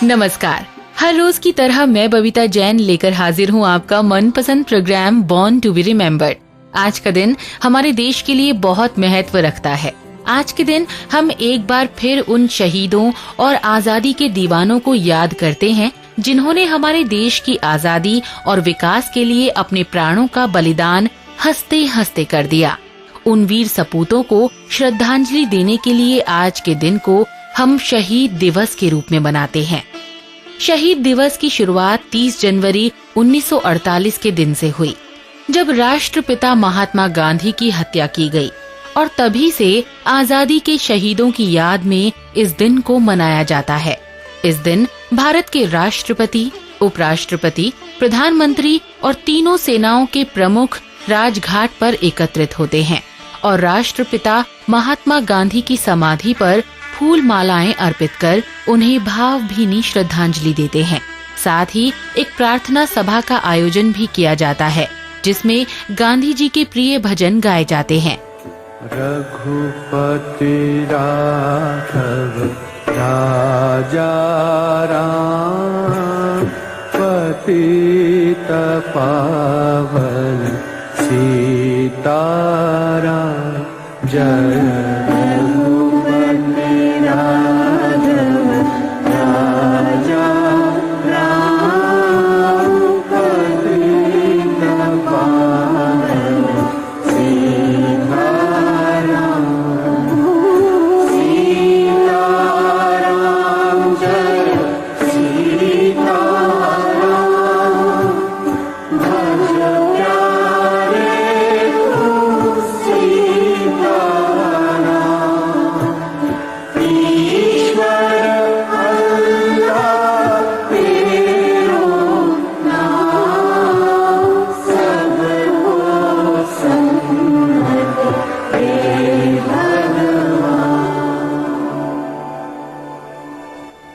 नमस्कार। हर रोज की तरह मैं बबीता जैन लेकर हाजिर हूँ आपका मनपसंद programme born to be remembered. आज का दिन हमारे देश के लिए बहुत महत्व रखता है। आज के दिन हम एक बार फिर उन शहीदों और आजादी के दीवानों को याद करते हैं जिन्होंने हमारे देश की आजादी और विकास के लिए अपने प्राणों का बलिदान हंसते हंसते कर दिया। उन वीर सपूतों को श्रद्धांजलि देने के लिए आज के दिन को हम शहीद दिवस के रूप में मनाते हैं। शहीद दिवस की शुरुआत 30 जनवरी 1948 के दिन से हुई, जब राष्ट्रपिता महात्मा गांधी की हत्या की गई और तभी से आजादी के शहीदों की याद में इस दिन को मनाया जाता है। इस दिन भारत के राष्ट्रपति, उपराष्ट्रपति, प्रधानमंत्री और तीनों सेनाओं के प्रमुख राजघाट पर एकत्रित होते हैं और राष्ट्रपिता महात्मा गांधी की समाधि पर फूल मालाएं अर्पित कर उन्हें भावभीनी श्रद्धांजलि देते हैं। साथ ही एक प्रार्थना सभा का आयोजन भी किया जाता है जिसमें गांधी जी के प्रिय भजन गाए जाते हैं। रघुपति राघव राजा राम, पतित पावन सीताराम, जय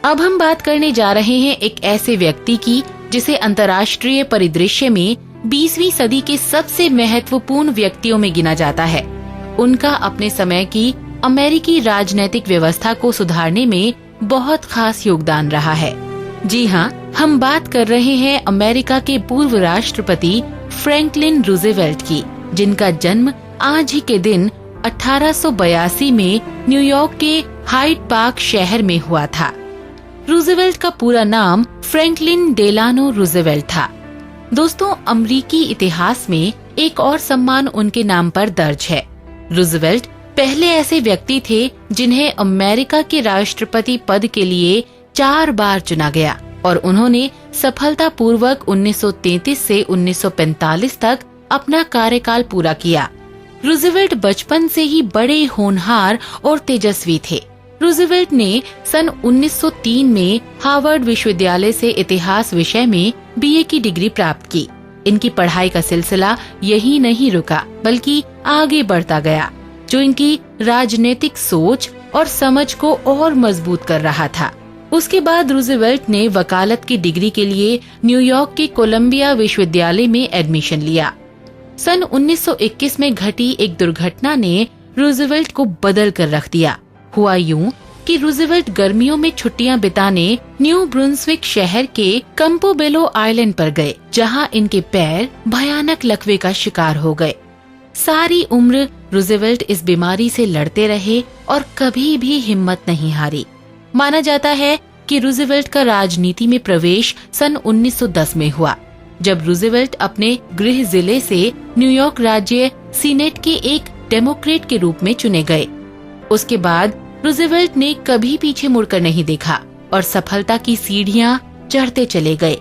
अब हम बात करने जा रहे हैं एक ऐसे व्यक्ति की जिसे अंतर्राष्ट्रीय परिदृश्य में 20वीं सदी के सबसे महत्वपूर्ण व्यक्तियों में गिना जाता है। उनका अपने समय की अमेरिकी राजनीतिक व्यवस्था को सुधारने में बहुत खास योगदान रहा है। जी हाँ, हम बात कर रहे हैं अमेरिका के पूर्व राष्ट्रपति फ्रैंकलिन रूज़वेल्ट की, जिनका जन्म आज ही के दिन 1882 में न्यूयॉर्क के हाइड पार्क शहर में हुआ था। रूज़वेल्ट का पूरा नाम फ्रैंकलिन डेलानो रूज़वेल्ट था। दोस्तों, अमेरिकी इतिहास में एक और सम्मान उनके नाम पर दर्ज है। रूज़वेल्ट पहले ऐसे व्यक्ति थे जिन्हें अमेरिका के राष्ट्रपति पद के लिए 4 बार चुना गया और उन्होंने सफलतापूर्वक 1933 से 1945 तक अपना कार्यकाल पूरा किया। रूज़वेल्ट बचपन से ही बड़े होनहार और तेजस्वी थे। रूज़वेल्ट ने सन 1903 में हार्वर्ड विश्वविद्यालय से इतिहास विषय में बीए की डिग्री प्राप्त की। इनकी पढ़ाई का सिलसिला यही नहीं रुका, बल्कि आगे बढ़ता गया, जो इनकी राजनीतिक सोच और समझ को और मजबूत कर रहा था। उसके बाद रूज़वेल्ट ने वकालत की डिग्री के लिए न्यूयॉर्क के कोलंबिया विश्वविद्यालय में एडमिशन लिया। सन 1921 में घटी एक दुर्घटना ने रूज़वेल्ट को बदल कर रख दिया। हुआ यूं कि रूज़वेल्ट गर्मियों में छुट्टियां बिताने न्यू ब्रुंसविक शहर के कैंपोबेलो आइलैंड पर गए, जहां इनके पैर भयानक लकवे का शिकार हो गए। सारी उम्र रूज़वेल्ट इस बीमारी से लड़ते रहे और कभी भी हिम्मत नहीं हारी। माना जाता है कि रूज़वेल्ट का राजनीति में प्रवेश सन 1910 में हुआ, जब रूज़वेल्ट अपने गृह जिले से न्यूयॉर्क राज्य सीनेट के एक डेमोक्रेट के रूप में चुने गए। उसके बाद रूज़वेल्ट ने कभी पीछे मुड़कर नहीं देखा और सफलता की सीढ़ियां चढ़ते चले गए।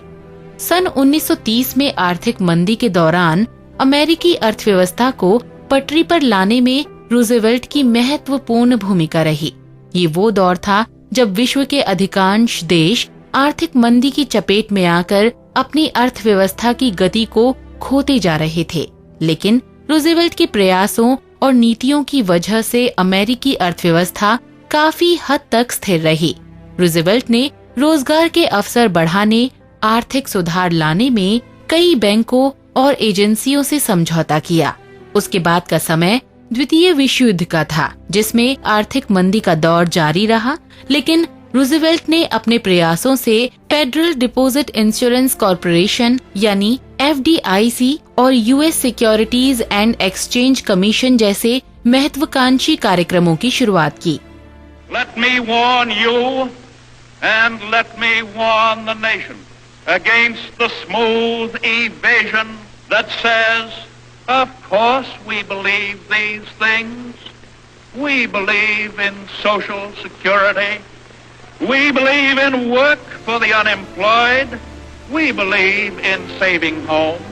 सन 1930 में आर्थिक मंदी के दौरान अमेरिकी अर्थव्यवस्था को पटरी पर लाने में रूज़वेल्ट की महत्वपूर्ण भूमिका रही। ये वो दौर था जब विश्व के अधिकांश देश आर्थिक मंदी की चपेट में आकर अपनी अर्थव्यवस्था की गति को खोते जा रहे थे, लेकिन रूज़वेल्ट के प्रयासों और नीतियों की वजह से अमेरिकी अर्थव्यवस्था काफी हद तक स्थिर रही। रूज़वेल्ट ने रोजगार के अवसर बढ़ाने, आर्थिक सुधार लाने में कई बैंकों और एजेंसियों से समझौता किया। उसके बाद का समय द्वितीय विश्व युद्ध का था, जिसमें आर्थिक मंदी का दौर जारी रहा, लेकिन रूजवेल्ट ने अपने प्रयासों से फेडरल डिपॉजिट इंश्योरेंस कॉरपोरेशन यानी FDIC और US securities and exchange commission जैसे महत्वाकांक्षी कार्यक्रमों की शुरुआत की। Let me warn you and let me warn the nation against the smooth evasion that says, of course we believe these things. We believe in social security. We believe in work for the unemployed. We believe in saving homes.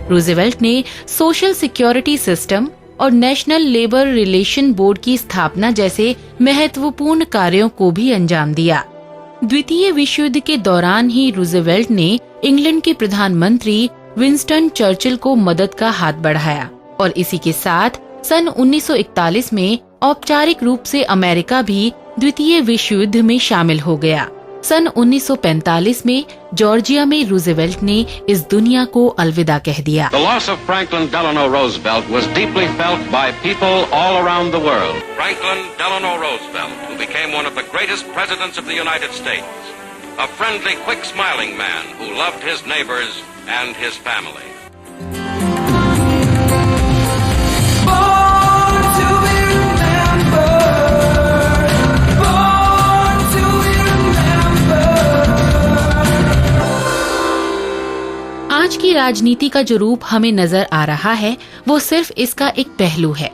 Roosevelt ने social security system और national labour relation board की स्थापना जैसे महत्वपूर्ण कार्यों को भी अंजाम दिया। द्वितीय विश्व युद्ध के दौरान ही रूजवेल्ट ने इंग्लैंड के प्रधानमंत्री विंस्टन चर्चिल को मदद का हाथ बढ़ाया और इसी के साथ सन 1941 में औपचारिक रूप से अमेरिका भी द्वितीय विश्व युद्ध में शामिल हो गया। सन 1945 में जॉर्जिया में रूजवेल्ट ने इस दुनिया को अलविदा कह दिया। The loss of Franklin Delano Roosevelt was deeply felt by people all around the world. Franklin Delano Roosevelt, who became one of the greatest presidents of the United States, a friendly, quick-smiling man who loved his neighbors and his family. आज की राजनीति का जो रूप हमें नजर आ रहा है वो सिर्फ इसका एक पहलू है,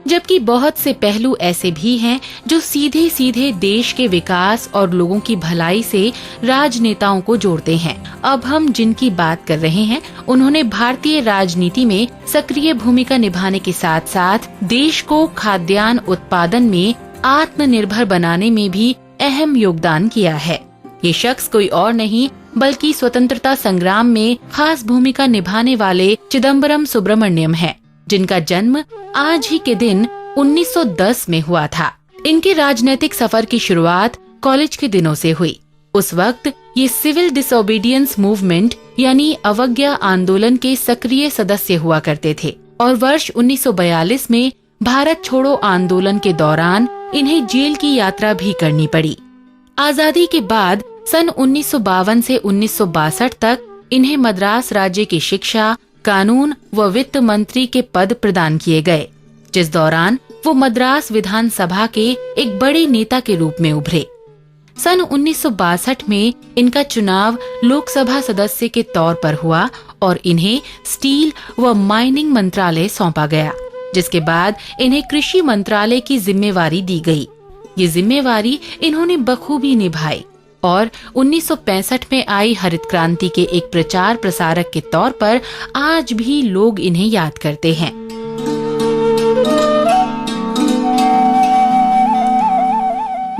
जबकि बहुत से पहलू ऐसे भी हैं जो सीधे सीधे देश के विकास और लोगों की भलाई से राजनेताओं को जोड़ते हैं। अब हम जिनकी बात कर रहे हैं उन्होंने भारतीय राजनीति में सक्रिय भूमिका निभाने के साथ साथ देश को खाद्यान्न उत्पादन में आत्मनिर्भर बनाने में भी अहम योगदान किया है। ये शख्स कोई और नहीं बल्कि स्वतंत्रता संग्राम में खास भूमिका निभाने वाले चिदम्बरम सुब्रमण्यम हैं, जिनका जन्म आज ही के दिन 1910 में हुआ था। इनके राजनीतिक सफर की शुरुआत कॉलेज के दिनों से हुई। उस वक्त ये सिविल डिसोबीडियंस मूवमेंट यानी अवज्ञा आंदोलन के सक्रिय सदस्य हुआ करते थे और वर्ष 1942 में भारत छोड़ो आंदोलन के दौरान इन्हें जेल की यात्रा भी करनी पड़ी। आजादी के बाद सन 1952 से 1962 तक इन्हें मद्रास राज्य की शिक्षा, कानून व वित्त मंत्री के पद प्रदान किए गए, जिस दौरान वो मद्रास विधानसभा के एक बड़े नेता के रूप में उभरे। सन 1962 में इनका चुनाव लोकसभा सदस्य के तौर पर हुआ और इन्हें स्टील व माइनिंग मंत्रालय सौंपा गया, जिसके बाद इन्हें कृषि मंत्रालय की जिम्मेवारी दी गई। ये जिम्मेवारी इन्होंने बखूबी निभाई और 1965 में आई हरित क्रांति के एक प्रचार प्रसारक के तौर पर आज भी लोग इन्हें याद करते हैं।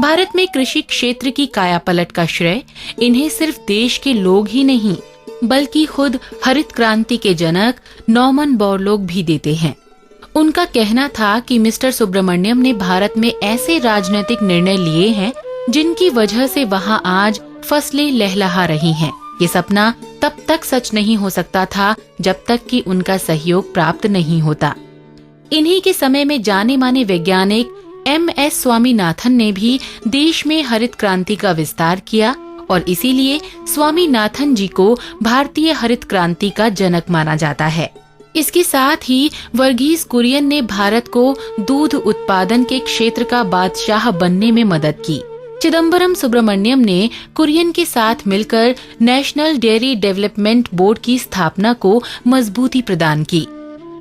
भारत में कृषि क्षेत्र की कायापलट का श्रेय इन्हें सिर्फ देश के लोग ही नहीं बल्कि खुद हरित क्रांति के जनक नॉर्मन बोरलॉग भी देते हैं। उनका कहना था कि मिस्टर सुब्रमण्यम ने भारत में ऐसे राजनीतिक निर्णय लिए हैं जिनकी वजह से वहां आज फसलें लहलहा रही हैं। ये सपना तब तक सच नहीं हो सकता था जब तक कि उनका सहयोग प्राप्त नहीं होता। इन्हीं के समय में जाने माने वैज्ञानिक MS स्वामीनाथन ने भी देश में हरित क्रांति का विस्तार किया और इसीलिए स्वामीनाथन जी को भारतीय हरित क्रांति का जनक माना जाता है। इसके साथ ही वर्गीस कुरियन ने भारत को दूध उत्पादन के क्षेत्र का बादशाह बनने में मदद की। चिदम्बरम सुब्रमण्यम ने कुरियन के साथ मिलकर नेशनल डेयरी डेवलपमेंट बोर्ड की स्थापना को मजबूती प्रदान की।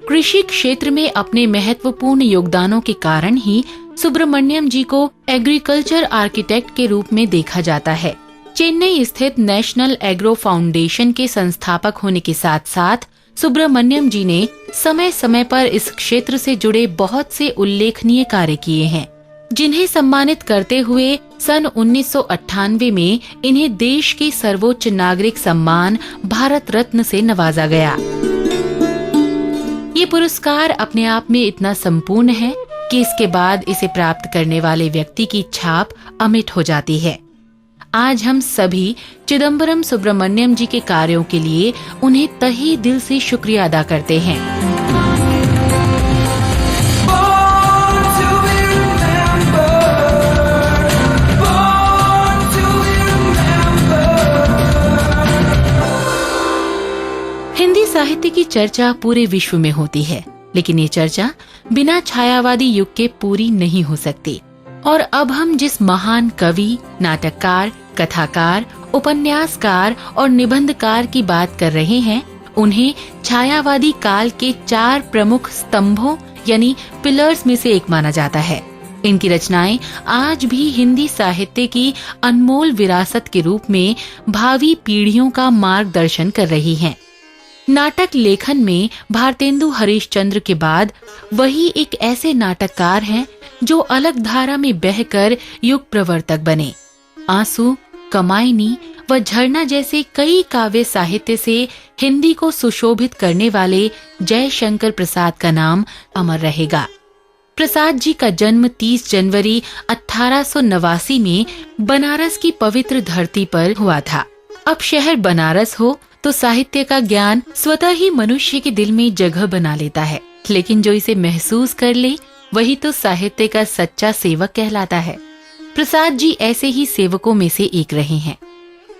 कृषि क्षेत्र में अपने महत्वपूर्ण योगदानों के कारण ही सुब्रमण्यम जी को एग्रीकल्चर आर्किटेक्ट के रूप में देखा जाता है। चेन्नई स्थित नेशनल एग्रो फाउंडेशन के संस्थापक होने के साथ साथ सुब्रमण्यम जी ने समय समय पर इस क्षेत्र से जुड़े बहुत से उल्लेखनीय कार्य किए हैं, जिन्हें सम्मानित करते हुए सन 1998 में इन्हें देश के सर्वोच्च नागरिक सम्मान भारत रत्न से नवाजा गया। ये पुरस्कार अपने आप में इतना संपूर्ण है कि इसके बाद इसे प्राप्त करने वाले व्यक्ति की छाप अमिट हो जाती है। आज हम सभी चिदम्बरम सुब्रमण्यम जी के कार्यों के लिए उन्हें तहे दिल से शुक्रिया अदा करते हैं। चर्चा पूरे विश्व में होती है, लेकिन ये चर्चा बिना छायावादी युग के पूरी नहीं हो सकती। और अब हम जिस महान कवि, नाटककार, कथाकार, उपन्यासकार और निबंधकार की बात कर रहे हैं, उन्हें छायावादी काल के 4 प्रमुख स्तंभों यानी पिलर्स में से एक माना जाता है। इनकी रचनाएं आज भी हिंदी साहित्य की अनमोल विरासत के रूप में भावी पीढ़ियों का मार्गदर्शन कर रही हैं। नाटक लेखन में भारतेंदु हरिश्चंद्र के बाद वही एक ऐसे नाटककार हैं जो अलग धारा में बहकर युग प्रवर्तक बने। आंसू, कमायनी व झरना जैसे कई काव्य साहित्य से हिंदी को सुशोभित करने वाले जयशंकर प्रसाद का नाम अमर रहेगा। प्रसाद जी का जन्म 30 जनवरी 1889 में बनारस की पवित्र धरती पर हुआ था। अब शहर बनारस हो तो साहित्य का ज्ञान स्वतः ही मनुष्य के दिल में जगह बना लेता है, लेकिन जो इसे महसूस कर ले वही तो साहित्य का सच्चा सेवक कहलाता है। प्रसाद जी ऐसे ही सेवकों में से एक रहे हैं।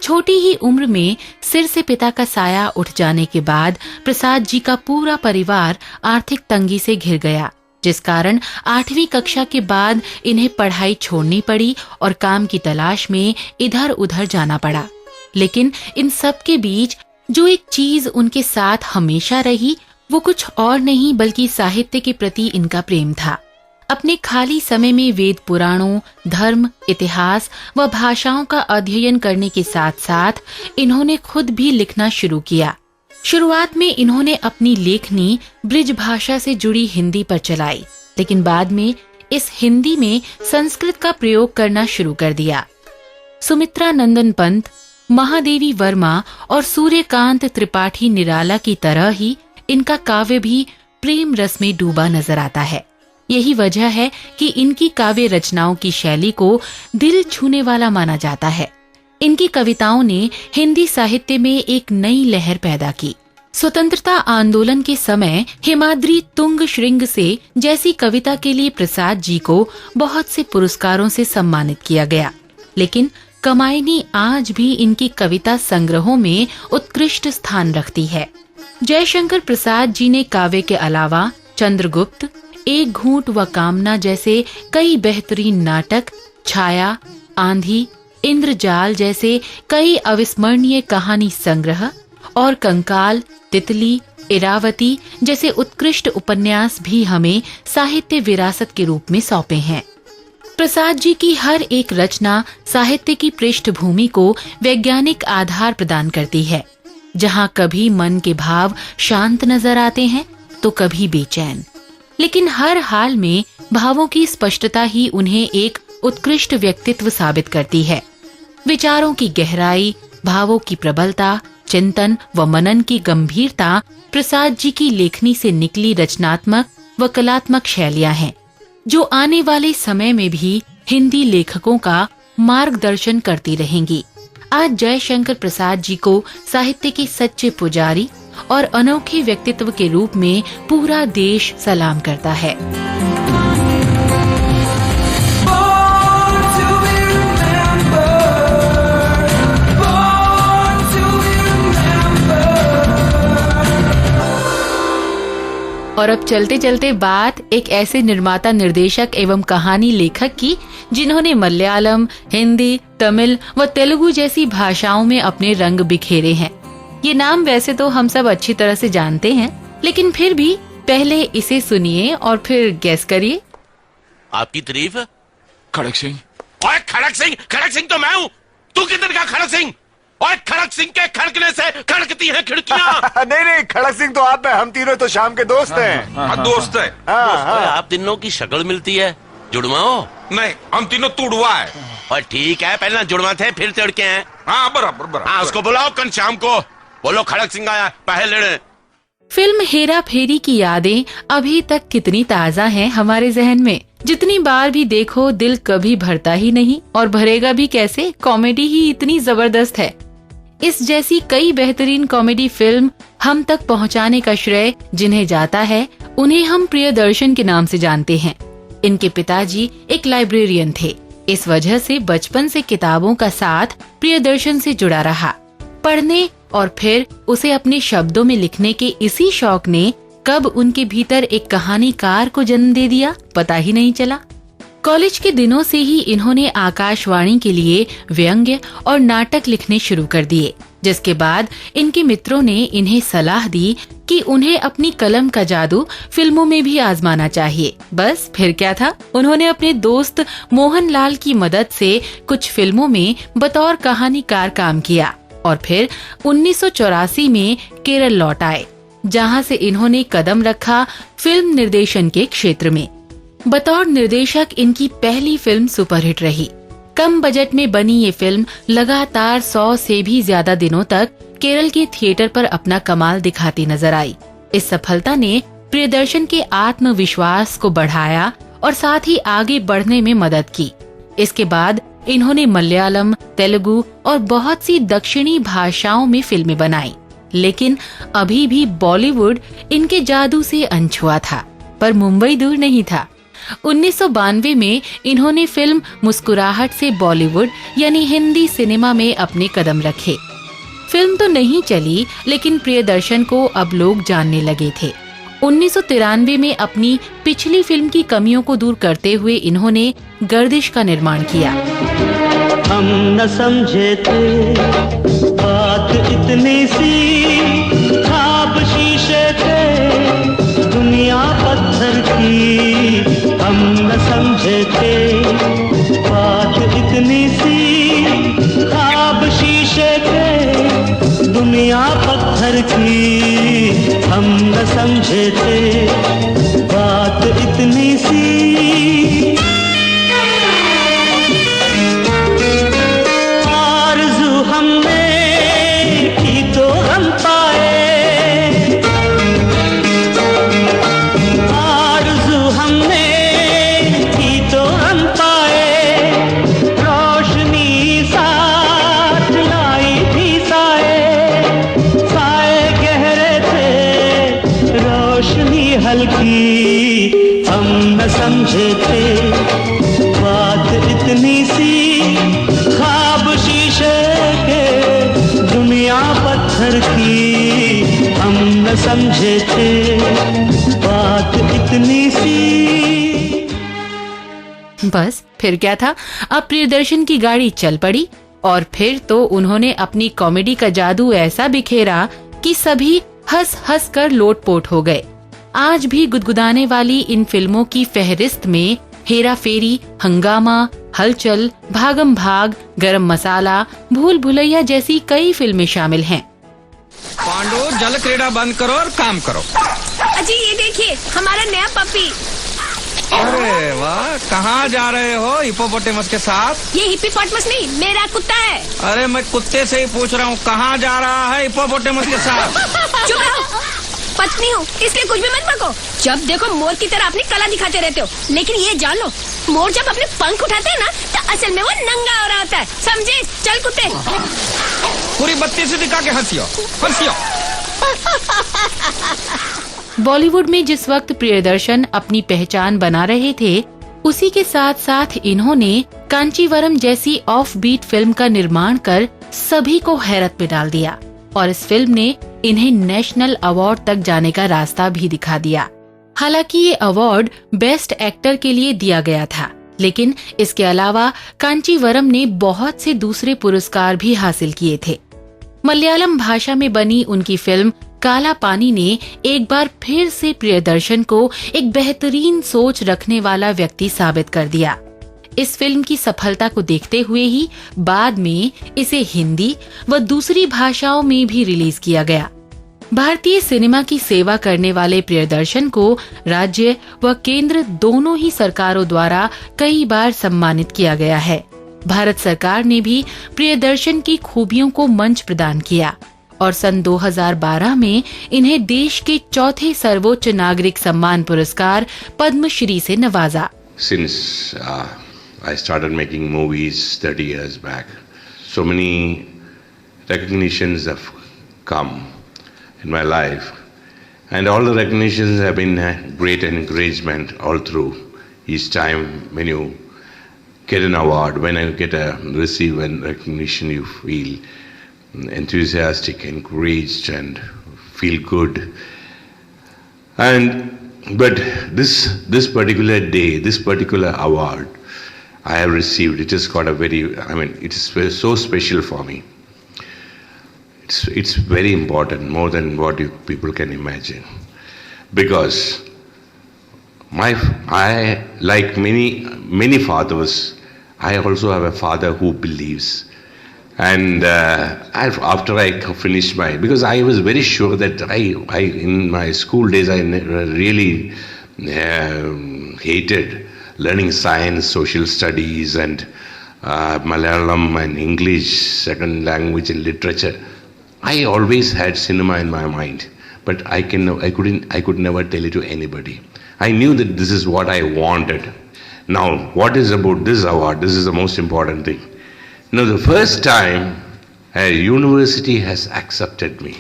छोटी ही उम्र में सिर से पिता का साया उठ जाने के बाद प्रसाद जी का पूरा परिवार आर्थिक तंगी से घिर गया, जिस कारण 8वीं कक्षा के बाद इन्हें पढ़ाई छोड़नी पड़ी और काम की तलाश में इधर उधर जाना पड़ा। लेकिन इन सब के बीच जो एक चीज उनके साथ हमेशा रही वो कुछ और नहीं बल्कि साहित्य के प्रति इनका प्रेम था। अपने खाली समय में वेद पुराणों, धर्म, इतिहास व भाषाओं का अध्ययन करने के साथ साथ इन्होंने खुद भी लिखना शुरू किया। शुरुआत में इन्होंने अपनी लेखनी ब्रिज भाषा से जुड़ी हिंदी पर चलाई, लेकिन बाद में इस हिंदी में संस्कृत का प्रयोग करना शुरू कर दिया। सुमित्रा नंदन पंत, महादेवी वर्मा और सूर्यकांत त्रिपाठी निराला की तरह ही इनका काव्य भी प्रेम रस में डूबा नजर आता है। यही वजह है कि इनकी काव्य रचनाओं की शैली को दिल छूने वाला माना जाता है। इनकी कविताओं ने हिंदी साहित्य में एक नई लहर पैदा की। स्वतंत्रता आंदोलन के समय हिमाद्री तुंग श्रृंग से जैसी कविता के लिए प्रसाद जी को बहुत से पुरस्कारों से सम्मानित किया गया, लेकिन कमायनी आज भी इनकी कविता संग्रहों में उत्कृष्ट स्थान रखती है। जयशंकर प्रसाद जी ने काव्य के अलावा चंद्रगुप्त, एक घूंट व कामना जैसे कई बेहतरीन नाटक, छाया, आंधी, इंद्रजाल जैसे कई अविस्मरणीय कहानी संग्रह और कंकाल, तितली, इरावती जैसे उत्कृष्ट उपन्यास भी हमें साहित्य विरासत के रूप में सौंपे हैं। प्रसाद जी की हर एक रचना साहित्य की पृष्ठभूमि को वैज्ञानिक आधार प्रदान करती है, जहाँ कभी मन के भाव शांत नजर आते हैं तो कभी बेचैन, लेकिन हर हाल में भावों की स्पष्टता ही उन्हें एक उत्कृष्ट व्यक्तित्व साबित करती है। विचारों की गहराई, भावों की प्रबलता, चिंतन व मनन की गंभीरता प्रसाद जी की लेखनी से निकली रचनात्मक व कलात्मक शैलियां हैं, जो आने वाले समय में भी हिंदी लेखकों का मार्गदर्शन करती रहेंगी। आज जयशंकर प्रसाद जी को साहित्य के सच्चे पुजारी और अनोखे व्यक्तित्व के रूप में पूरा देश सलाम करता है। और अब चलते चलते बात एक ऐसे निर्माता, निर्देशक एवं कहानी लेखक की जिन्होंने मलयालम, हिंदी, तमिल व तेलुगु जैसी भाषाओं में अपने रंग बिखेरे हैं। ये नाम वैसे तो हम सब अच्छी तरह से जानते हैं, लेकिन फिर भी पहले इसे सुनिए और फिर गैस करिए। आपकी तारीफ? खड़क सिंह। ओए खड़क सिंह तो मैं हूँ। तू किधर का खड़क सिंह? और खड़क सिंह के खड़कने से खड़कती हैं खिड़कियाँ। नहीं, खड़क सिंह तो आप है, हम तीनों तो शाम के दोस्त हैं। दोस्त है। आप तीनों की शक्ल मिलती है। जुड़वा हो? नहीं, हम तीनों तुड़वा है। और ठीक है, पहले जुड़वा थे फिर तिड़के हैं। हाँ बराबर। हाँ, उसको बुलाओ कल शाम को। बोलो खड़क सिंह आया, पैसे लेने। फिल्म हेरा फेरी की यादें अभी तक कितनी ताज़ा हैं हमारे जहन में। जितनी बार भी देखो दिल कभी भरता ही नहीं, और भरेगा भी कैसे, कॉमेडी ही इतनी जबरदस्त है। इस जैसी कई बेहतरीन कॉमेडी फिल्म हम तक पहुंचाने का श्रेय जिन्हें जाता है उन्हें हम प्रियदर्शन के नाम से जानते हैं। इनके पिताजी एक लाइब्रेरियन थे, इस वजह से बचपन से किताबों का साथ प्रियदर्शन से जुड़ा रहा। पढ़ने और फिर उसे अपने शब्दों में लिखने के इसी शौक ने कब उनके भीतर एक कहानीकार को जन्म दे दिया, पता ही नहीं चला। कॉलेज के दिनों से ही इन्होंने आकाशवाणी के लिए व्यंग्य और नाटक लिखने शुरू कर दिए, जिसके बाद इनके मित्रों ने इन्हें सलाह दी कि उन्हें अपनी कलम का जादू फिल्मों में भी आजमाना चाहिए। बस फिर क्या था, उन्होंने अपने दोस्त मोहनलाल की मदद से कुछ फिल्मों में बतौर कहानीकार काम किया और फिर 1984 में केरल लौट आए, जहां से इन्होंने कदम रखा फिल्म निर्देशन के क्षेत्र में। बतौर निर्देशक इनकी पहली फिल्म सुपरहिट रही। कम बजट में बनी ये फिल्म लगातार 100 से भी ज्यादा दिनों तक केरल के थिएटर पर अपना कमाल दिखाती नजर आई। इस सफलता ने प्रियदर्शन के आत्मविश्वास को बढ़ाया और साथ ही आगे बढ़ने में मदद की। इसके बाद इन्होंने मलयालम, तेलुगु और बहुत सी दक्षिणी भाषाओं में फिल्में बनाई, लेकिन अभी भी बॉलीवुड इनके जादू से अनछुआ था, पर मुंबई दूर नहीं था। 1992 में इन्होंने फिल्म मुस्कुराहट से बॉलीवुड यानी हिंदी सिनेमा में अपने कदम रखे। फिल्म तो नहीं चली, लेकिन प्रियदर्शन को अब लोग जानने लगे थे। 1993 में अपनी पिछली फिल्म की कमियों को दूर करते हुए इन्होंने गर्दिश का निर्माण किया। हम न समझे थे बात इतनी सी, ख्वाब शीशे थे दुनिया पत्थर की। हम न समझे थे बात इतनी सी, ख्वाब शीशे थे दुनिया पत्थर की। हम न समझे थे बात इतनी सी। आरज़ू हमने की तो हम पाए, आरज़ू हमने की तो हम पाए। रोशनी साथ लाई थी साए, साए गहरे थे रोशनी हल्की। हम न समझे थे बात इतनी सी, ख्वाब शीशे के दुनिया पत्थर की। हम न समझे थे बात इतनी सी। बस फिर क्या था, अब प्रियदर्शन की गाड़ी चल पड़ी और फिर तो उन्होंने अपनी कॉमेडी का जादू ऐसा बिखेरा कि सभी हंस हंस कर लोटपोट हो गए। आज भी गुदगुदाने वाली इन फिल्मों की फहरिस्त में हेरा फेरी, हंगामा, हलचल, भागम भाग, गरम मसाला, भूल भुलैया जैसी कई फिल्में शामिल हैं। पांडु, जल क्रीड़ा बंद करो और काम करो। अजी ये देखिए हमारा नया पपी। अरे वाह, कहाँ जा रहे हो हिप्पोपोटेमस के साथ? ये हिप्पोपोटेमस नहीं, मेरा कुत्ता है। अरे मैं कुत्ते से ही पूछ रहा हूँ, कहाँ जा रहा है हिप्पोपोटेमस के साथ? चुप रहो, पत्नी हूँ इसलिए कुछ भी मत बको। जब देखो मोर की तरह अपनी कला दिखाते रहते हो, लेकिन ये जान लो मोर जब अपने पंख उठाते हैं ना तो असल में वो नंगा हो रहा होता है, समझे? चल कुत्ते। पूरी बत्ती से दिखा के हंसियो हंसियो। बॉलीवुड में जिस वक्त प्रियदर्शन अपनी पहचान बना रहे थे, उसी के साथ साथ इन्होंने कांचीवरम जैसी ऑफ बीट फिल्म का निर्माण कर सभी को हैरत में डाल दिया और इस फिल्म ने इन्हें नेशनल अवार्ड तक जाने का रास्ता भी दिखा दिया। हालांकि ये अवार्ड बेस्ट एक्टर के लिए दिया गया था, लेकिन इसके अलावा कांचीवरम ने बहुत से दूसरे पुरस्कार भी हासिल किए थे। मलयालम भाषा में बनी उनकी फिल्म काला पानी ने एक बार फिर से प्रियदर्शन को एक बेहतरीन सोच रखने वाला व्यक्ति साबित कर दिया। इस फिल्म की सफलता को देखते हुए ही बाद में इसे हिंदी व दूसरी भाषाओं में भी रिलीज किया गया। भारतीय सिनेमा की सेवा करने वाले प्रियदर्शन को राज्य व केंद्र दोनों ही सरकारों द्वारा कई बार सम्मानित किया गया है। भारत सरकार ने भी प्रियदर्शन की खूबियों को मंच प्रदान किया और सन 2012 में इन्हें देश के चौथे सर्वोच्च नागरिक सम्मान पुरस्कार पद्मश्री से नवाजा। Since I started making movies 30 years back, so many recognitions have come in my life, and all the recognitions have been a great encouragement all through. Each time when you get an award, when you receive a recognition, you feel enthusiastic, encouraged, and feel good. But this particular day, this particular award I have received, it has got it is so special for me. It's very important, more than what people can imagine, because I, like many fathers, I also have a father who believes. And after I finished because I was very sure that I in my school days, I really hated learning science, social studies, and Malayalam and English, second language, and literature. I always had cinema in my mind, but I could never tell it to anybody. I knew that this is what I wanted. Now, what is about this award? This is the most important thing. Now, the first time a university has accepted me.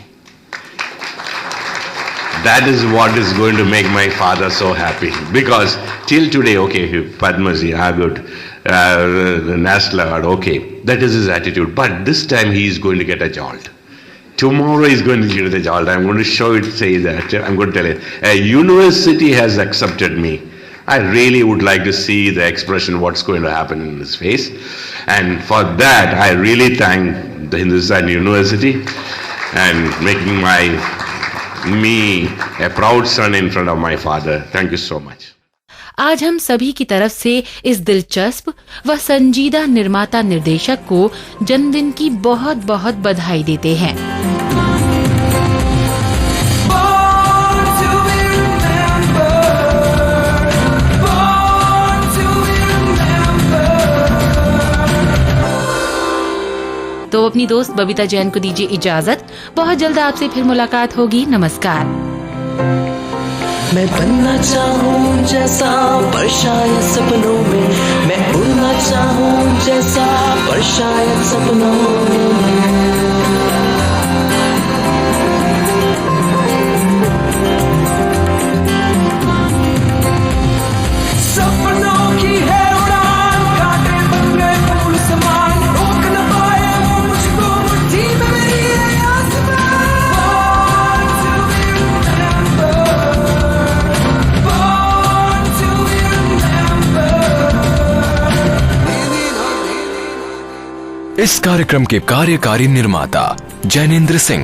That is what is going to make my father so happy. Because till today, okay, Padma Shri, good, the national award, okay, that is his attitude. But this time he is going to get a jolt. Tomorrow he is going to get a jolt. I'm going to say that. I'm going to tell it. A university has accepted me. I really would like to see the expression, what's going to happen in his face. And for that, I really thank the Hindustan University and making me a proud son in front of my father. Thank you so much. आज हम सभी की तरफ से इस दिलचस्प व संजीदा निर्माता निर्देशक को जन्मदिन की बहुत बहुत बधाई देते हैं। तो अपनी दोस्त बबीता जैन को दीजिए इजाजत। बहुत जल्द आपसे फिर मुलाकात होगी। नमस्कार। मैं बनना चाहूँ जैसा पर शायद सपनों में, मैं उड़ना चाहूँ जैसा पर शायद सपनों में। सपनों की है उड़ान, कांटे बन गए फूल समान, रोक न पाए वो मुझको मुट्ठी में मेरी है आसमान। इस कार्यक्रम के कार्यकारी निर्माता जैनेंद्र सिंह।